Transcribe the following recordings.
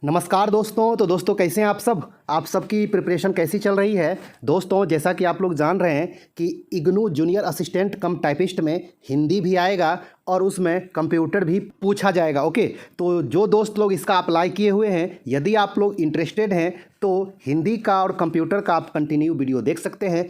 नमस्कार दोस्तों। तो दोस्तों कैसे हैं आप सबकी प्रिपरेशन कैसी चल रही है। दोस्तों जैसा कि आप लोग जान रहे हैं कि इग्नू जूनियर असिस्टेंट कम टाइपिस्ट में हिंदी भी आएगा और उसमें कंप्यूटर भी पूछा जाएगा। ओके, तो जो दोस्त लोग इसका अप्लाई किए हुए हैं, यदि आप लोग इंटरेस्टेड हैं तो हिंदी का और कंप्यूटर का आप कंटिन्यू वीडियो देख सकते हैं।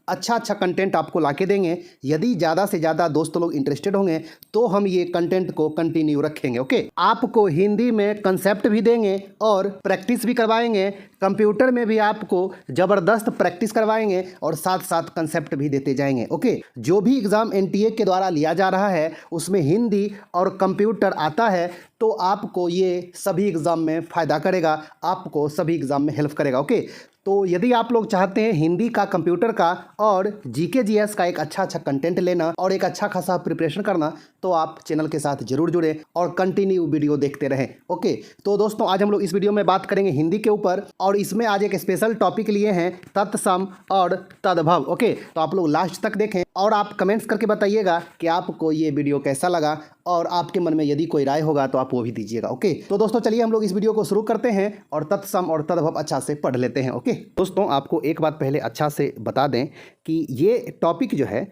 अच्छा कंटेंट आपको लाके देंगे। यदि ज़्यादा से ज़्यादा दोस्त लोग इंटरेस्टेड होंगे तो हम ये कंटेंट को कंटिन्यू रखेंगे। ओके, आपको हिंदी में कंसेप्ट भी देंगे और प्रैक्टिस भी करवाएंगे। कंप्यूटर में भी आपको ज़बरदस्त प्रैक्टिस करवाएंगे और साथ साथ कंसेप्ट भी देते जाएंगे। ओके, जो भी एग्ज़ाम एनटीए के द्वारा लिया जा रहा है उसमें हिंदी और कंप्यूटर आता है तो आपको ये सभी एग्ज़ाम में फ़ायदा करेगा, आपको सभी एग्ज़ाम में हेल्प करेगा। ओके, तो यदि आप लोग चाहते हैं हिंदी का, कंप्यूटर का और जीके जीएस का एक अच्छा कंटेंट लेना और एक अच्छा खासा प्रिपरेशन करना, तो आप चैनल के साथ जरूर जुड़ें और कंटिन्यू वीडियो देखते रहें। ओके, तो दोस्तों आज हम लोग इस वीडियो में बात करेंगे हिंदी के ऊपर और इसमें आज एक स्पेशल टॉपिक लिए हैं तत्सम और तद्भव। ओके, तो आप लोग लास्ट तक देखें और आप कमेंट्स करके बताइएगा कि आपको ये वीडियो कैसा लगा और आपके मन में यदि कोई राय होगा तो आप वो भी दीजिएगा। ओके, तो दोस्तों चलिए हम लोग इस वीडियो को शुरू करते हैं और तत्सम और तद्भव अच्छा से पढ़ लेते हैं। ओके दोस्तों, आपको एक बात पहले अच्छा से बता दें कि ये टॉपिक जो है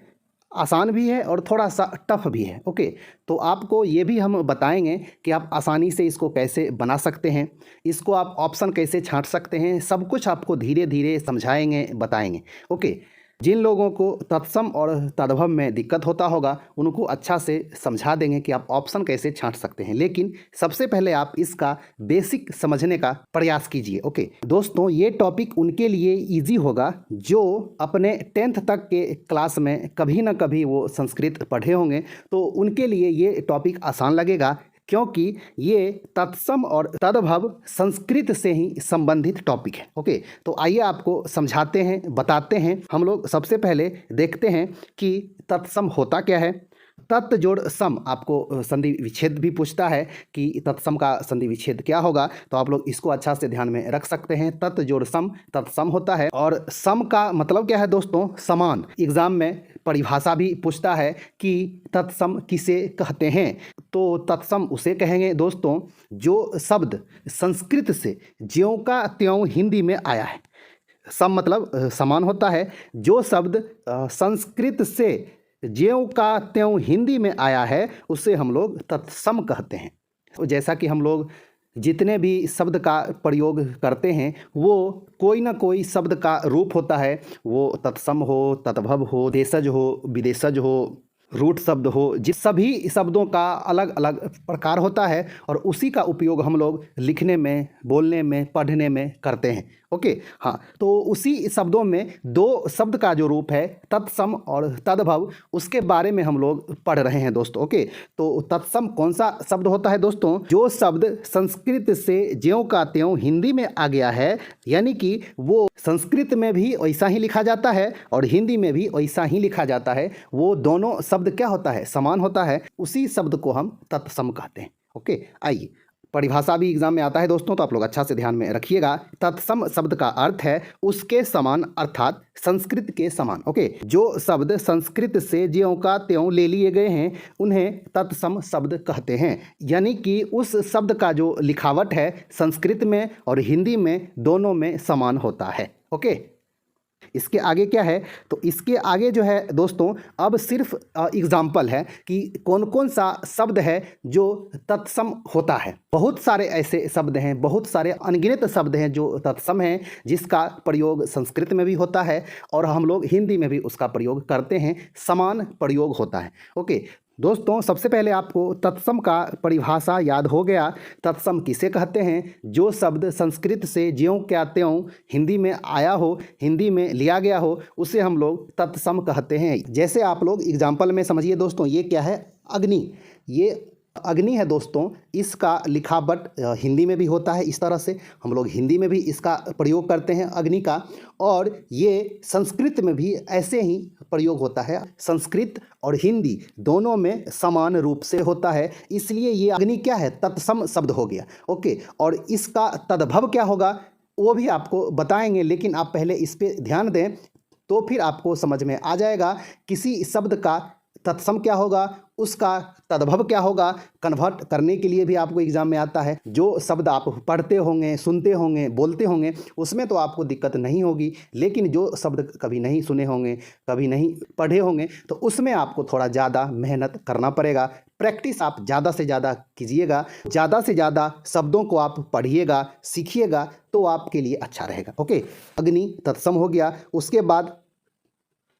आसान भी है और थोड़ा सा टफ भी है। ओके, तो आपको ये भी हम बताएंगे कि आप आसानी से इसको कैसे बना सकते हैं, इसको आप ऑप्शन कैसे छांट सकते हैं, सब कुछ आपको धीरे धीरे समझाएंगे, बताएंगे। ओके, जिन लोगों को तत्सम और तद्भव में दिक्कत होता होगा उनको अच्छा से समझा देंगे कि आप ऑप्शन कैसे छांट सकते हैं, लेकिन सबसे पहले आप इसका बेसिक समझने का प्रयास कीजिए। ओके दोस्तों, ये टॉपिक उनके लिए इजी होगा जो अपने 10th तक के क्लास में कभी ना कभी वो संस्कृत पढ़े होंगे, तो उनके लिए ये टॉपिक आसान लगेगा क्योंकि ये तत्सम और तद्भव संस्कृत से ही संबंधित टॉपिक है। ओके, तो आइए आपको समझाते हैं, बताते हैं। हम लोग सबसे पहले देखते हैं कि तत्सम होता क्या है। तत् जोड़ सम, आपको संधि विच्छेद भी पूछता है कि तत्सम का संधि विच्छेद क्या होगा, तो आप लोग इसको अच्छा से ध्यान में रख सकते हैं। तत् जोड़ सम तत्सम होता है और सम का मतलब क्या है दोस्तों, समान। एग्जाम में परिभाषा भी पूछता है कि तत्सम किसे कहते हैं, तो तत्सम उसे कहेंगे दोस्तों जो शब्द संस्कृत से ज्यों का त्यों हिंदी में आया है। सम मतलब समान होता है। जो शब्द संस्कृत से ज्यों का त्यों हिंदी में आया है उसे हम लोग तत्सम कहते हैं। जैसा कि हम लोग जितने भी शब्द का प्रयोग करते हैं वो कोई ना कोई शब्द का रूप होता है, वो तत्सम हो, तद्भव हो, देशज हो, विदेशज हो, रूट शब्द हो, जिस सभी शब्दों का अलग अलग प्रकार होता है और उसी का उपयोग हम लोग लिखने में, बोलने में, पढ़ने में करते हैं। ओके हाँ, तो उसी शब्दों में दो शब्द का जो रूप है तत्सम और तद्भव, उसके बारे में हम लोग पढ़ रहे हैं दोस्तों। ओके, तो तत्सम कौन सा शब्द होता है दोस्तों, जो शब्द संस्कृत से ज्यों का त्यों हिंदी में आ गया है, यानी कि वो संस्कृत में भी वैसा ही लिखा जाता है और हिंदी में भी वैसा ही लिखा जाता है, वो दोनों शब्द क्या होता है, समान होता है, उसी शब्द को हम तत्सम कहते हैं। ओके, आइए परिभाषा भी एग्जाम में आता है दोस्तों, तो आप लोग अच्छा से ध्यान में रखिएगा। तत्सम शब्द का अर्थ है उसके समान, अर्थात संस्कृत के समान। ओके, जो शब्द संस्कृत से ज्यों का त्यों ले लिए गए हैं उन्हें तत्सम शब्द कहते हैं, यानी कि उस शब्द का जो लिखावट है संस्कृत में और हिंदी में दोनों में समान होता है। ओके, इसके आगे क्या है, तो इसके आगे जो है दोस्तों अब सिर्फ एग्जाम्पल है कि कौन कौन सा शब्द है जो तत्सम होता है। बहुत सारे ऐसे शब्द हैं, बहुत सारे अनगिनत शब्द हैं जो तत्सम हैं, जिसका प्रयोग संस्कृत में भी होता है और हम लोग हिंदी में भी उसका प्रयोग करते हैं, समान प्रयोग होता है। ओके दोस्तों, सबसे पहले आपको तत्सम का परिभाषा याद हो गया। तत्सम किसे कहते हैं, जो शब्द संस्कृत से ज्यों क्या त्यों हिंदी में आया हो, हिंदी में लिया गया हो, उसे हम लोग तत्सम कहते हैं। जैसे आप लोग एग्जाम्पल में समझिए दोस्तों, ये क्या है, अग्नि। ये अग्नि है दोस्तों, इसका लिखावट हिंदी में भी होता है, इस तरह से हम लोग हिंदी में भी इसका प्रयोग करते हैं अग्नि का, और ये संस्कृत में भी ऐसे ही प्रयोग होता है। संस्कृत और हिंदी दोनों में समान रूप से होता है, इसलिए ये अग्नि क्या है, तत्सम शब्द हो गया। ओके, और इसका तद्भव क्या होगा वो भी आपको बताएंगे, लेकिन आप पहले इस पर ध्यान दें तो फिर आपको समझ में आ जाएगा। किसी शब्द का तत्सम क्या होगा, उसका तद्भव क्या होगा, कन्वर्ट करने के लिए भी आपको एग्जाम में आता है। जो शब्द आप पढ़ते होंगे, सुनते होंगे, बोलते होंगे, उसमें तो आपको दिक्कत नहीं होगी, लेकिन जो शब्द कभी नहीं सुने होंगे, कभी नहीं पढ़े होंगे, तो उसमें आपको थोड़ा ज़्यादा मेहनत करना पड़ेगा। प्रैक्टिस आप ज़्यादा से ज़्यादा कीजिएगा, ज़्यादा से ज़्यादा शब्दों को आप पढ़िएगा, सीखिएगा, तो आपके लिए अच्छा रहेगा। ओके, अग्नि तत्सम हो गया। उसके बाद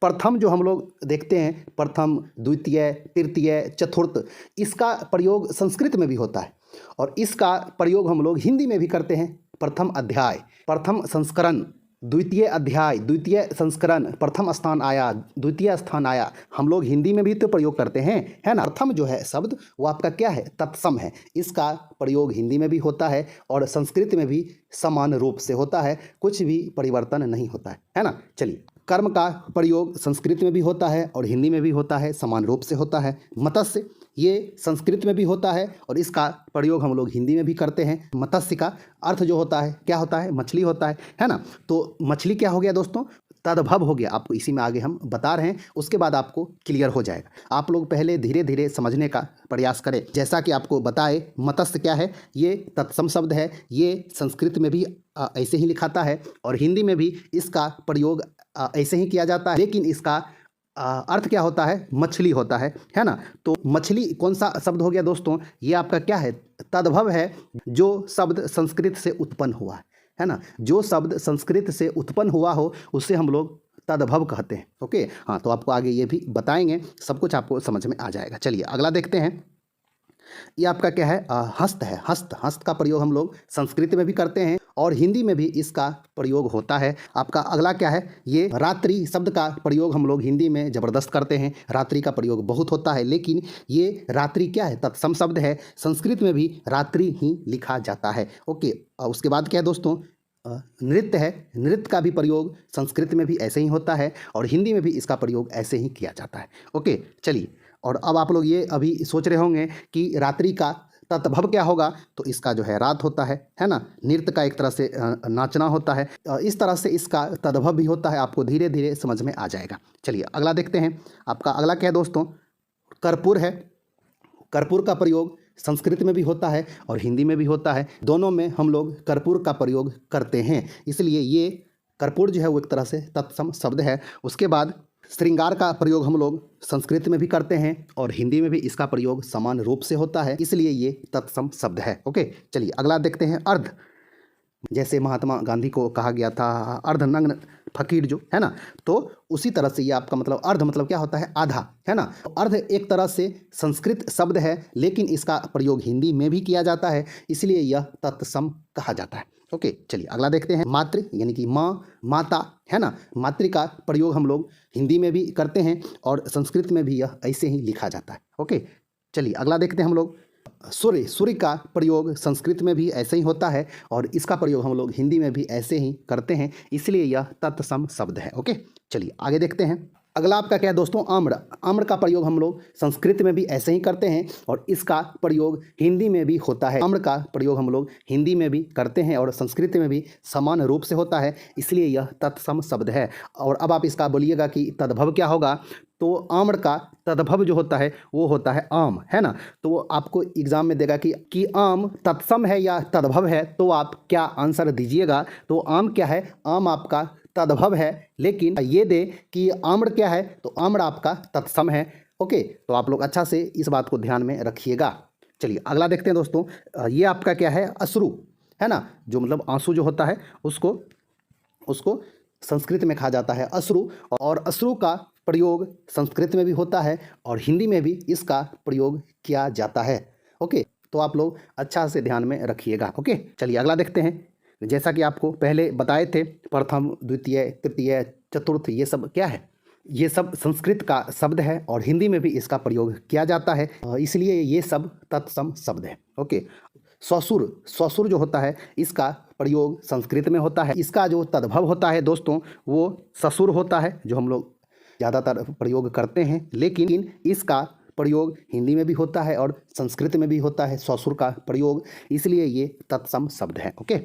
प्रथम जो हम लोग देखते हैं, प्रथम, द्वितीय, तृतीय, चतुर्थ, इसका प्रयोग संस्कृत में भी होता है और इसका प्रयोग हम लोग हिंदी में भी करते हैं। प्रथम अध्याय, प्रथम संस्करण, द्वितीय अध्याय, द्वितीय संस्करण, प्रथम स्थान आया, द्वितीय स्थान आया, हम लोग हिंदी में भी तो प्रयोग करते हैं, है ना। प्रथम जो है शब्द वो आपका क्या है, तत्सम है। इसका प्रयोग हिंदी में भी होता है और संस्कृत में भी समान रूप से होता है, कुछ भी परिवर्तन नहीं होता है ना। चलिए, कर्म का प्रयोग संस्कृत में भी होता है और हिंदी में भी होता है, समान रूप से होता है। मत्स्य, ये संस्कृत में भी होता है और इसका प्रयोग हम लोग हिंदी में भी करते हैं। मत्स्य का अर्थ जो होता है, क्या होता है, मछली होता है ना। तो मछली क्या हो गया दोस्तों, तद्भव हो गया। आपको इसी में आगे हम बता रहे हैं, उसके बाद आपको क्लियर हो जाएगा। आप लोग पहले धीरे धीरे समझने का प्रयास करें। जैसा कि आपको बताए, मत्स्य क्या है, ये तत्सम शब्द है, ये संस्कृत में भी ऐसे ही लिखाता है और हिंदी में भी इसका प्रयोग ऐसे ही किया जाता है, लेकिन इसका अर्थ क्या होता है, मछली होता है ना। तो मछली कौन सा शब्द हो गया दोस्तों, ये आपका क्या है, तद्भव है, जो शब्द संस्कृत से उत्पन्न हुआ है ना। जो शब्द संस्कृत से उत्पन्न हुआ हो उसे हम लोग तद्भव कहते हैं। ओके, हाँ, तो आपको आगे ये भी बताएंगे, सब कुछ आपको समझ में आ जाएगा। चलिए अगला देखते हैं। ये आपका क्या है, हस्त है। हस्त, हस्त का प्रयोग हम लोग संस्कृत में भी करते हैं और हिंदी में भी इसका प्रयोग होता है। आपका अगला क्या है, ये रात्रि शब्द का प्रयोग हम लोग हिंदी में ज़बरदस्त करते हैं। रात्रि का प्रयोग बहुत होता है, लेकिन ये रात्रि क्या है, तत्सम शब्द है, संस्कृत में भी रात्रि ही लिखा जाता है। ओके, उसके बाद क्या है दोस्तों, नृत्य है। नृत्य का भी प्रयोग संस्कृत में भी ऐसे ही होता है और हिंदी में भी इसका प्रयोग ऐसे ही किया जाता है। ओके, चलिए, और अब आप लोग ये अभी सोच रहे होंगे कि रात्रि का तद्भव क्या होगा, तो इसका जो है रात होता है ना। नृत्य का एक तरह से नाचना होता है, इस तरह से इसका तद्भव भी होता है, आपको धीरे धीरे समझ में आ जाएगा। चलिए अगला देखते हैं। आपका अगला क्या है दोस्तों, कर्पूर है। कर्पूर का प्रयोग संस्कृत में भी होता है और हिंदी में भी होता है, दोनों में हम लोग कर्पूर का प्रयोग करते हैं, इसलिए ये कर्पूर जो है वो एक तरह से तत्सम शब्द है। उसके बाद श्रृंगार का प्रयोग हम लोग संस्कृत में भी करते हैं और हिंदी में भी इसका प्रयोग समान रूप से होता है, इसलिए ये तत्सम शब्द है। ओके, चलिए अगला देखते हैं। अर्ध, जैसे महात्मा गांधी को कहा गया था अर्धनग्न फकीर, जो है ना, तो उसी तरह से ये आपका मतलब अर्ध मतलब क्या होता है, आधा, है ना। अर्ध एक तरह से संस्कृत शब्द है, लेकिन इसका प्रयोग हिंदी में भी किया जाता है, इसलिए यह तत्सम कहा जाता है। ओके, चलिए अगला देखते हैं। मातृ यानी कि माँ, माता, है ना। मातृ का प्रयोग हम लोग हिंदी में भी करते हैं और संस्कृत में भी यह ऐसे ही लिखा जाता है। ओके, चलिए अगला देखते हैं हम लोग। सूर्य, सूर्य का प्रयोग संस्कृत में भी ऐसे ही होता है और इसका प्रयोग हम लोग हिंदी में भी ऐसे ही करते हैं, इसलिए यह तत्सम शब्द है। ओके, चलिए आगे देखते हैं। अगला आपका क्या है दोस्तों, आम्र। आम्र का प्रयोग हम लोग संस्कृत में भी ऐसे ही करते हैं और इसका प्रयोग हिंदी में भी होता है। आम्र का प्रयोग हम लोग हिंदी में भी करते हैं और संस्कृत में भी समान रूप से होता है, इसलिए यह तत्सम शब्द है। और अब आप इसका बोलिएगा कि तद्भव क्या होगा, तो आम्र का तद्भव जो होता है वो होता है आम, है ना। तो वो आपको एग्जाम में देगा कि आम तत्सम है या तद्भव है, तो आप क्या आंसर दीजिएगा। तो आम क्या है, आम आपका तद्भव है, लेकिन ये दे कि आम्र क्या है, तो आम्र आपका तत्सम है। ओके, तो आप लोग अच्छा से इस बात को ध्यान में रखिएगा। चलिए अगला देखते हैं दोस्तों। ये आपका क्या है, अश्रु, है ना, जो मतलब आंसू जो होता है उसको संस्कृत में कहा जाता है अश्रु, और अश्रु का प्रयोग संस्कृत में भी होता है और हिंदी में भी इसका प्रयोग किया जाता है। ओके, तो आप लोग अच्छा से ध्यान में रखिएगा। ओके, चलिए अगला देखते हैं। जैसा कि आपको पहले बताए थे, प्रथम, द्वितीय, तृतीय, चतुर्थ, ये सब क्या है, ये सब संस्कृत का शब्द है और हिंदी में भी इसका प्रयोग किया जाता है, इसलिए ये सब तत्सम शब्द है। ओके, ससुर, ससुर जो होता है इसका प्रयोग संस्कृत में होता है, इसका जो तद्भव होता है दोस्तों वो ससुर होता है, जो हम लोग ज़्यादातर प्रयोग करते हैं, लेकिन इसका प्रयोग हिंदी में भी होता है और संस्कृत में भी होता है ससुर का प्रयोग, इसलिए ये तत्सम शब्द है। ओके,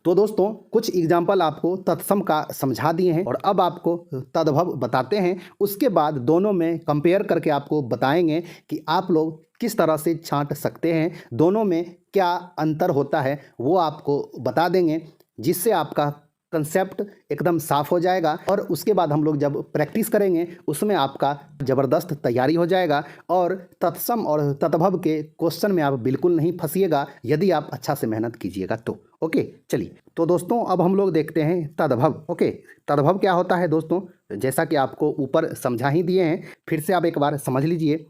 तो दोस्तों कुछ एग्जाम्पल आपको तत्सम का समझा दिए हैं और अब आपको तद्भव बताते हैं। उसके बाद दोनों में कंपेयर करके आपको बताएंगे कि आप लोग किस तरह से छांट सकते हैं, दोनों में क्या अंतर होता है वो आपको बता देंगे, जिससे आपका कंसेप्ट एकदम साफ हो जाएगा। और उसके बाद हम लोग जब प्रैक्टिस करेंगे उसमें आपका ज़बरदस्त तैयारी हो जाएगा और तत्सम और तद्भव के क्वेश्चन में आप बिल्कुल नहीं फंसिएगा यदि आप अच्छा से मेहनत कीजिएगा तो। ओके, चलिए तो दोस्तों अब हम लोग देखते हैं तद्भव। ओके, तद्भव क्या होता है दोस्तों, जैसा कि आपको ऊपर समझा ही दिए हैं, फिर से आप एक बार समझ लीजिए।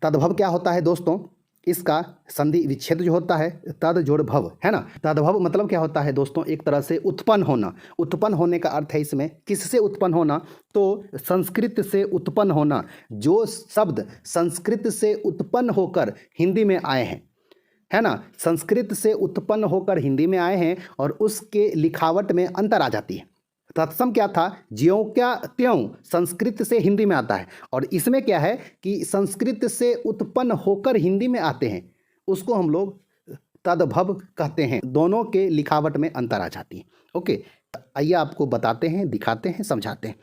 तद्भव क्या होता है दोस्तों, इसका संधि विच्छेद जो होता है तद जोड़ भव, है ना। तद्भव मतलब क्या होता है दोस्तों, एक तरह से उत्पन्न होना। उत्पन्न होने का अर्थ है इसमें किससे उत्पन्न होना, तो संस्कृत से उत्पन्न होना। जो शब्द संस्कृत से उत्पन्न होकर हिंदी में आए हैं, है ना, संस्कृत से उत्पन्न होकर हिंदी में आए हैं और उसके लिखावट में अंतर आ जाती है। तत्सम क्या था, ज्यों क्या त्यों संस्कृत से हिंदी में आता है, और इसमें क्या है कि संस्कृत से उत्पन्न होकर हिंदी में आते हैं, उसको हम लोग तद्भव कहते हैं। दोनों के लिखावट में अंतर आ जाती है। ओके, आइए आपको बताते हैं, दिखाते हैं, समझाते हैं।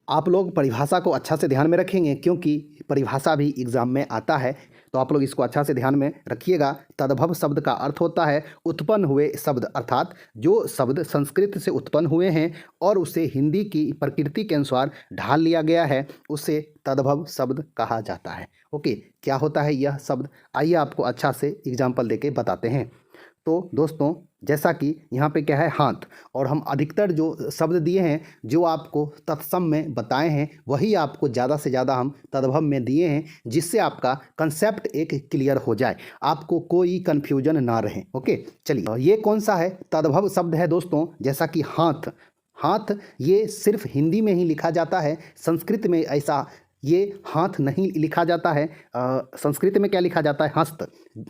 आप लोग परिभाषा को अच्छा से ध्यान में रखेंगे क्योंकि परिभाषा भी एग्जाम में आता है, तो आप लोग इसको अच्छा से ध्यान में रखिएगा। तद्भव शब्द का अर्थ होता है उत्पन्न हुए शब्द, अर्थात जो शब्द संस्कृत से उत्पन्न हुए हैं और उसे हिंदी की प्रकृति के अनुसार ढाल लिया गया है, उसे तद्भव शब्द कहा जाता है। ओके, क्या होता है यह शब्द, आइए आपको अच्छा से एग्जाम्पल देके बताते हैं। तो दोस्तों जैसा कि यहाँ पे क्या है, हाथ, और हम अधिकतर जो शब्द दिए हैं जो आपको तत्सम में बताए हैं वही आपको ज़्यादा से ज़्यादा हम तद्भव में दिए हैं, जिससे आपका कंसेप्ट एक क्लियर हो जाए, आपको कोई कन्फ्यूजन ना रहे। ओके, चलिए ये कौन सा है तद्भव शब्द है दोस्तों, जैसा कि हाथ। हाथ ये सिर्फ हिंदी में ही लिखा जाता है, संस्कृत में ऐसा ये हाथ नहीं लिखा जाता है। संस्कृत में क्या लिखा जाता है, हस्त,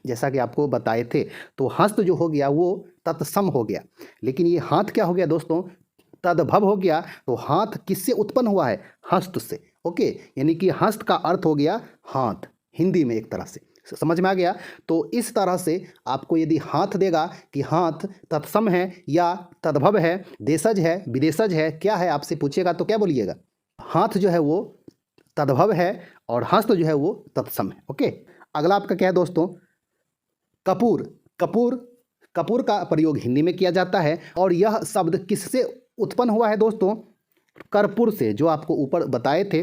जैसा कि आपको बताए थे। तो हस्त जो हो गया वो तत्सम हो गया, लेकिन ये हाथ क्या हो गया दोस्तों, तद्भव हो गया। तो हाथ किससे उत्पन्न हुआ है, हस्त से। ओके, यानी कि हस्त का अर्थ हो गया हाथ हिंदी में, एक तरह से समझ में आ गया। तो इस तरह से आपको यदि हाथ देगा कि हाथ तत्सम है या तद्भव है, देशज है, विदेशज है, क्या है आपसे पूछेगा तो क्या बोलिएगा, हाथ जो है वो तद्भव है और हस्त जो है वो तत्सम है। ओके, अगला आपका क्या है दोस्तों, कपूर। कपूर, कपूर का प्रयोग हिंदी में किया जाता है और यह शब्द किससे उत्पन्न हुआ है दोस्तों, कर्पूर से, जो आपको ऊपर बताए थे।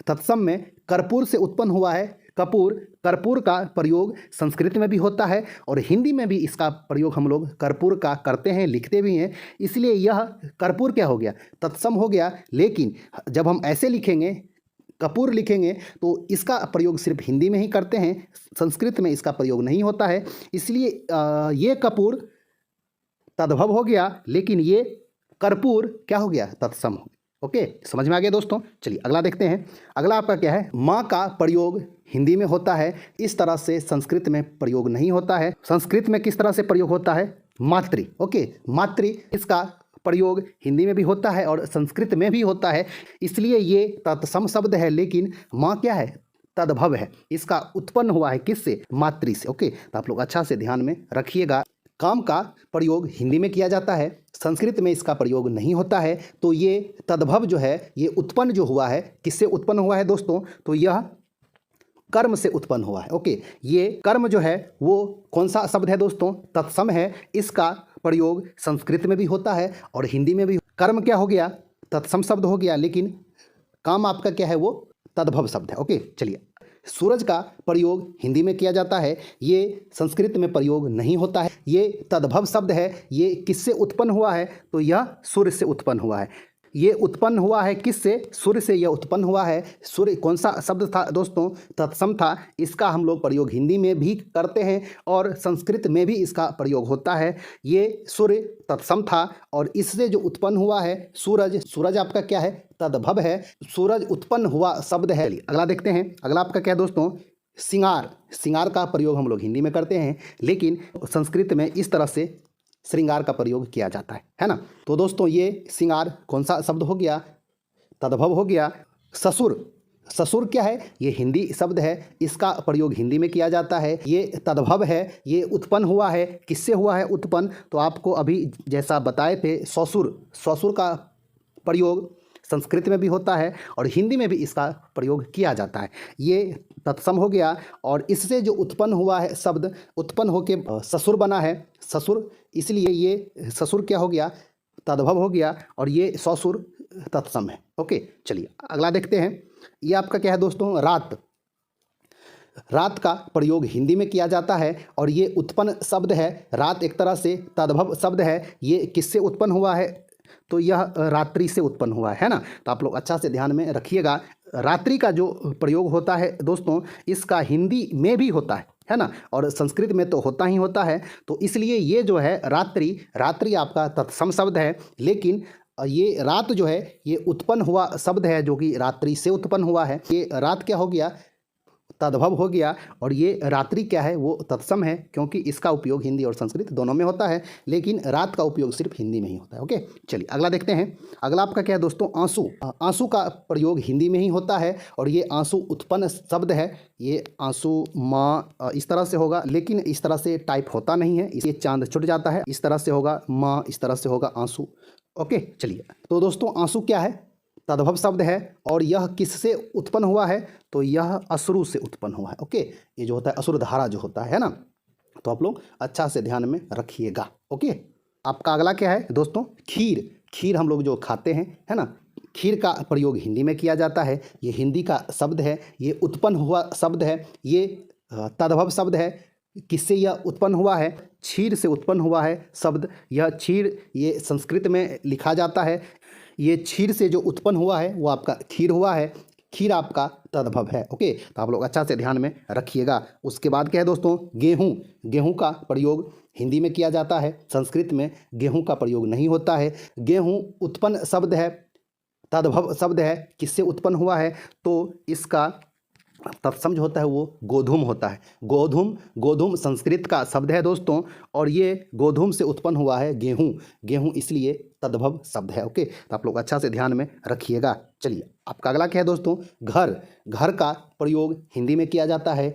तत्सम में कर्पूर से उत्पन्न हुआ है कपूर। कर्पूर का प्रयोग संस्कृत में भी होता है और हिंदी में भी इसका प्रयोग हम लोग कर्पूर का करते हैं, लिखते भी हैं, इसलिए यह कर्पूर क्या हो गया, तत्सम हो गया। लेकिन जब हम ऐसे लिखेंगे, कपूर लिखेंगे, तो इसका प्रयोग सिर्फ हिंदी में ही करते हैं, संस्कृत में इसका प्रयोग नहीं होता है, इसलिए ये कपूर तद्भव हो गया, लेकिन ये कर्पूर क्या हो गया, तत्सम हो गया। ओके, समझ में आ गया दोस्तों। चलिए अगला देखते हैं। अगला आपका क्या है, माँ का प्रयोग हिंदी में होता है, इस तरह से संस्कृत में प्रयोग नहीं होता है। संस्कृत में किस तरह से प्रयोग होता है, मातृ। ओके, मातृ, इसका प्रयोग हिंदी में भी होता है और संस्कृत में भी होता है, इसलिए ये तत्सम शब्द है, लेकिन माँ क्या है, तद्भव है। इसका उत्पन्न हुआ है किससे, मातृ से। ओके, तो आप लोग अच्छा से ध्यान में रखिएगा। काम का प्रयोग हिंदी में किया जाता है, संस्कृत में इसका प्रयोग नहीं होता है। तो ये तद्भव जो है ये उत्पन्न जो हुआ है, किससे उत्पन्न हुआ है दोस्तों, तो यह कर्म से उत्पन्न हुआ है। ओके, ये कर्म जो है वो कौन सा शब्द है दोस्तों, तत्सम है। इसका प्रयोग संस्कृत में भी होता है और हिंदी में भी। कर्म क्या हो गया, तत्सम शब्द हो गया, लेकिन काम आपका क्या है, वो तद्भव शब्द है। ओके, चलिए सूरज का प्रयोग हिंदी में किया जाता है, ये संस्कृत में प्रयोग नहीं होता है, ये तद्भव शब्द है। ये किससे उत्पन्न हुआ है, तो यह सूर्य से उत्पन्न हुआ है। ये उत्पन्न हुआ है किससे, सूर्य से यह उत्पन्न हुआ है। सूर्य कौन सा शब्द था दोस्तों, तत्सम था। इसका हम लोग प्रयोग हिंदी में भी करते हैं और संस्कृत में भी इसका प्रयोग होता है। ये सूर्य तत्सम था और इससे जो उत्पन्न हुआ है सूरज, सूरज आपका क्या है, तद्भव है। सूरज उत्पन्न हुआ शब्द है। अगला देखते हैं। अगला आपका क्या है दोस्तों, श्रृंगार। श्रृंगार का प्रयोग हम लोग हिंदी में करते हैं, लेकिन संस्कृत में इस तरह से श्रृंगार का प्रयोग किया जाता है ना। तो दोस्तों ये श्रृंगार कौन सा शब्द हो गया, तद्भव हो गया। ससुर, ससुर क्या है? ये हिंदी शब्द है, इसका प्रयोग हिंदी में किया जाता है। ये तद्भव है, ये उत्पन्न हुआ है। किससे हुआ है उत्पन्न? तो आपको अभी जैसा बताए थे ससुर, ससुर का प्रयोग संस्कृत में भी होता है और हिंदी में भी इसका प्रयोग किया जाता है। ये तत्सम हो गया और इससे जो उत्पन्न हुआ है शब्द, उत्पन्न होके ससुर बना है, ससुर, इसलिए ये ससुर क्या हो गया? तद्भव हो गया और ये ससुर तत्सम है। ओके, चलिए अगला देखते हैं। ये आपका क्या है दोस्तों? रात। रात का प्रयोग हिंदी में किया जाता है और ये उत्पन्न शब्द है। रात एक तरह से तद्भव शब्द है। ये किससे उत्पन्न हुआ है? तो यह रात्रि से उत्पन्न हुआ है ना। तो आप लोग अच्छा से ध्यान में रखिएगा। रात्रि का जो प्रयोग होता है दोस्तों, इसका हिंदी में भी होता है ना, और संस्कृत में तो होता ही होता है। तो इसलिए ये जो है रात्रि, रात्रि आपका तत्सम शब्द है, लेकिन ये रात जो है ये उत्पन्न हुआ शब्द है जो कि रात्रि से उत्पन्न हुआ है। ये रात क्या हो गया? तद्भव हो गया और ये रात्रि क्या है? वो तत्सम है, क्योंकि इसका उपयोग हिंदी और संस्कृत दोनों में होता है, लेकिन रात का उपयोग सिर्फ हिंदी में ही होता है। ओके, चलिए अगला देखते हैं। अगला आपका क्या है दोस्तों? आंसू। आंसू का प्रयोग हिंदी में ही होता है और ये आंसू उत्पन्न शब्द है। ये आंसू माँ इस तरह से होगा, लेकिन इस तरह से टाइप होता नहीं है, ये चांद छुट जाता है। इस तरह से होगा माँ, इस तरह से होगा आंसू। ओके, चलिए तो दोस्तों आंसू क्या है? तद्भव शब्द है और यह किससे उत्पन्न हुआ है? तो यह अश्रु से उत्पन्न हुआ है। ओके, ये जो होता है अश्रु धारा जो होता है ना, तो आप लोग अच्छा से ध्यान में रखिएगा। ओके, आपका अगला क्या है दोस्तों? खीर। खीर हम लोग जो खाते हैं, है ना, खीर का प्रयोग हिंदी में किया जाता है। ये हिंदी का शब्द है, ये उत्पन्न हुआ शब्द है, ये तद्भव शब्द है। किससे यह उत्पन्न हुआ है? क्षीर से उत्पन्न हुआ है शब्द। यह क्षीर ये संस्कृत में लिखा जाता है। ये क्षीर से जो उत्पन्न हुआ है वो आपका खीर हुआ है। खीर आपका तद्भव है। ओके, तो आप लोग अच्छा से ध्यान में रखिएगा। उसके बाद क्या है दोस्तों? गेहूँ। गेहूँ का प्रयोग हिंदी में किया जाता है, संस्कृत में गेहूँ का प्रयोग नहीं होता है। गेहूँ उत्पन्न शब्द है, तद्भव शब्द है। किससे उत्पन्न हुआ है? तो इसका तत्सम जो होता है वो गोधूम होता है। गोधूम, गोधूम संस्कृत का शब्द है दोस्तों, और ये गोधूम से उत्पन्न हुआ है गेहूँ। गेहूँ इसलिए तद्भव शब्द है। ओके, तो आप लोग अच्छा से ध्यान में रखिएगा। चलिए आपका अगला क्या है दोस्तों? घर। घर का प्रयोग हिंदी में किया जाता है,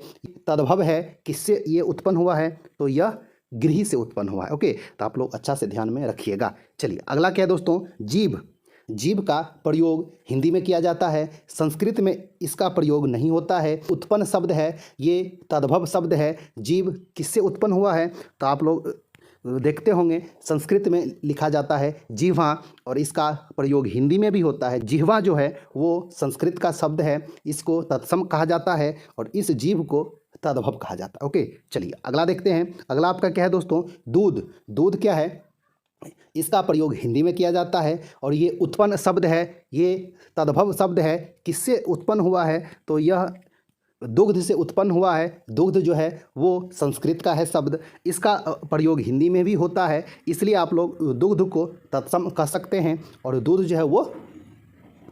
तद्भव है। किससे ये उत्पन्न हुआ है? तो यह गृह से उत्पन्न हुआ है। ओके, तो आप लोग अच्छा से ध्यान में रखिएगा। चलिए अगला क्या है दोस्तों? जीभ। जीभ का प्रयोग हिंदी में किया जाता है, संस्कृत में इसका प्रयोग नहीं होता है। उत्पन्न शब्द है, ये तद्भव शब्द है। जीभ किससे उत्पन्न हुआ है? तो आप लोग देखते होंगे संस्कृत में लिखा जाता है जिह्वा, और इसका प्रयोग हिंदी में भी होता है। जिह्वा जो है वो संस्कृत का शब्द है, इसको तत्सम कहा जाता है और इस जीभ को तद्भव कहा जाता है। ओके, चलिए अगला देखते हैं। अगला आपका क्या है दोस्तों? दूध। दूध क्या है? इसका प्रयोग हिंदी में किया जाता है और ये उत्पन्न शब्द है, ये तद्भव शब्द है। किससे उत्पन्न हुआ है? तो यह दुग्ध से उत्पन्न हुआ है। दुग्ध जो है वो संस्कृत का है शब्द, इसका प्रयोग हिंदी में भी होता है, इसलिए आप लोग दुग्ध को तत्सम कह सकते हैं और दूध जो है वो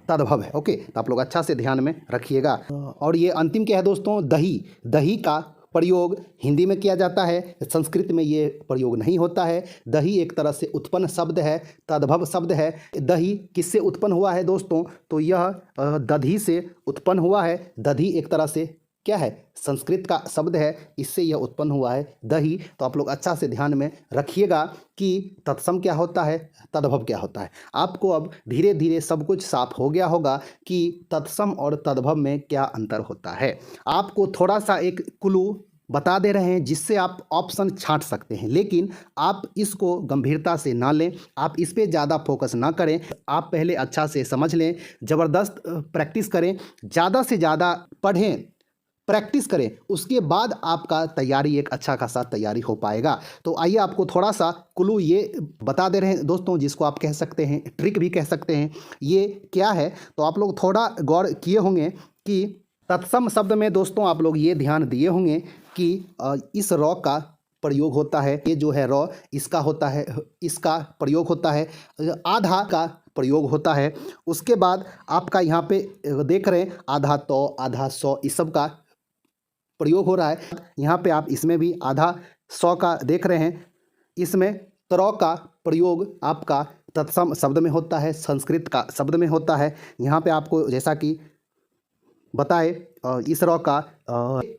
तद्भव है। ओके, तो आप लोग अच्छा से ध्यान में रखिएगा। और ये अंतिम क्या है दोस्तों? दही। दही का प्रयोग हिंदी में किया जाता है, संस्कृत में ये प्रयोग नहीं होता है। दही एक तरह से उत्पन्न शब्द है, तद्भव शब्द है। दही किससे उत्पन्न हुआ है दोस्तों? तो यह दधी से उत्पन्न हुआ है। दधी एक तरह से क्या है? संस्कृत का शब्द है, इससे यह उत्पन्न हुआ है दही। तो आप लोग अच्छा से ध्यान में रखिएगा कि तत्सम क्या होता है, तद्भव क्या होता है। आपको अब धीरे धीरे सब कुछ साफ हो गया होगा कि तत्सम और तद्भव में क्या अंतर होता है। आपको थोड़ा सा एक क्लू बता दे रहे हैं जिससे आप ऑप्शन छांट सकते हैं, लेकिन आप इसको गंभीरता से ना लें, आप इस पे ज़्यादा फोकस ना करें। आप पहले अच्छा से समझ लें, ज़बरदस्त प्रैक्टिस करें, ज़्यादा से ज़्यादा पढ़ें, प्रैक्टिस करें, उसके बाद आपका तैयारी एक अच्छा खासा तैयारी हो पाएगा। तो आइए आपको थोड़ा सा क्लू ये बता दे रहे हैं दोस्तों, जिसको आप कह सकते हैं ट्रिक भी कह सकते हैं। ये क्या है? तो आप लोग थोड़ा गौर किए होंगे कि तत्सम शब्द में दोस्तों आप लोग ये ध्यान दिए होंगे कि इस रॉ का प्रयोग होता है। ये जो है रॉ, इसका होता है, इसका प्रयोग होता है। आधा का प्रयोग होता है। उसके बाद आपका यहाँ पे देख रहे हैं आधा तो, आधा सौ, इस सब का प्रयोग हो रहा है। यहाँ पे आप इसमें भी आधा सौ का देख रहे हैं। इसमें तरौ का प्रयोग आपका तत्सम शब्द में होता है, संस्कृत का शब्द में होता है। यहाँ पे आपको जैसा कि बताए इस रॉ का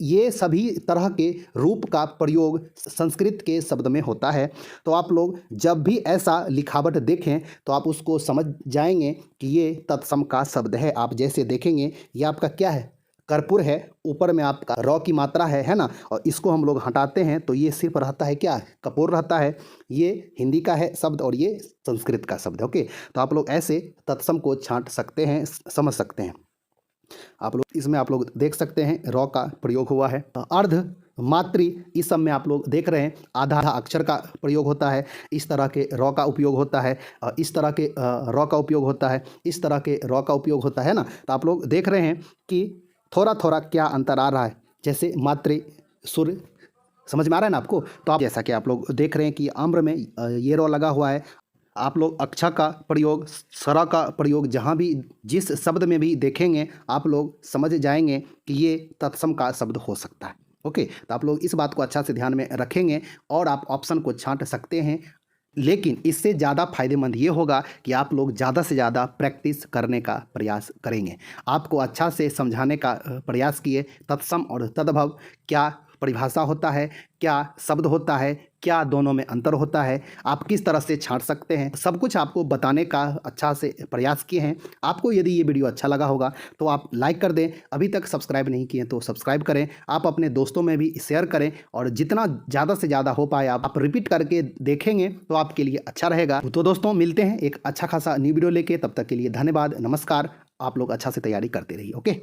ये सभी तरह के रूप का प्रयोग संस्कृत के शब्द में होता है। तो आप लोग जब भी ऐसा लिखावट देखें तो आप उसको समझ जाएंगे कि ये तत्सम का शब्द है। आप जैसे देखेंगे ये आपका क्या है, कर्पूर है, ऊपर में आपका रॉ की मात्रा है ना, और इसको हम लोग हटाते हैं तो ये सिर्फ रहता है क्या, कपूर रहता है। ये हिंदी का है शब्द और ये संस्कृत का शब्द है। ओके, तो आप लोग ऐसे तत्सम को छांट सकते हैं, समझ सकते हैं। आप लोग इसमें आप लोग देख सकते हैं रॉ का प्रयोग हुआ है। अर्ध, मातृ, इस सब में आप लोग देख रहे हैं आधा आधा अक्षर का प्रयोग होता है। इस तरह के रॉ का उपयोग होता है, इस तरह के रॉ का उपयोग होता है, इस तरह के रॉ का उपयोग होता है ना। तो आप लोग देख रहे हैं कि थोड़ा थोड़ा क्या अंतर आ रहा है। जैसे मातृ, सुर, समझ में आ रहा है ना आपको। तो आप जैसा कि आप लोग देख रहे हैं कि आम्र में ये रॉ लगा हुआ है। आप लोग अक्षा का प्रयोग, सरा का प्रयोग जहाँ भी जिस शब्द में भी देखेंगे आप लोग समझ जाएंगे कि ये तत्सम का शब्द हो सकता है। ओके, तो आप लोग इस बात को अच्छा से ध्यान में रखेंगे और आप ऑप्शन को छांट सकते हैं। लेकिन इससे ज़्यादा फायदेमंद ये होगा कि आप लोग ज़्यादा से ज़्यादा प्रैक्टिस करने का प्रयास करेंगे। आपको अच्छा से समझाने का प्रयास किए तत्सम और तद्भव क्या परिभाषा होता है, क्या शब्द होता है, क्या दोनों में अंतर होता है, आप किस तरह से छांट सकते हैं, सब कुछ आपको बताने का अच्छा से प्रयास किए हैं। आपको यदि ये वीडियो अच्छा लगा होगा तो आप लाइक कर दें, अभी तक सब्सक्राइब नहीं किए तो सब्सक्राइब करें, आप अपने दोस्तों में भी शेयर करें और जितना ज़्यादा से ज़्यादा हो पाए आप रिपीट करके देखेंगे तो आपके लिए अच्छा रहेगा। तो दोस्तों मिलते हैं एक अच्छा खासा न्यू वीडियो लेके, तब तक के लिए धन्यवाद, नमस्कार। आप लोग अच्छा से तैयारी करते रहिए। ओके।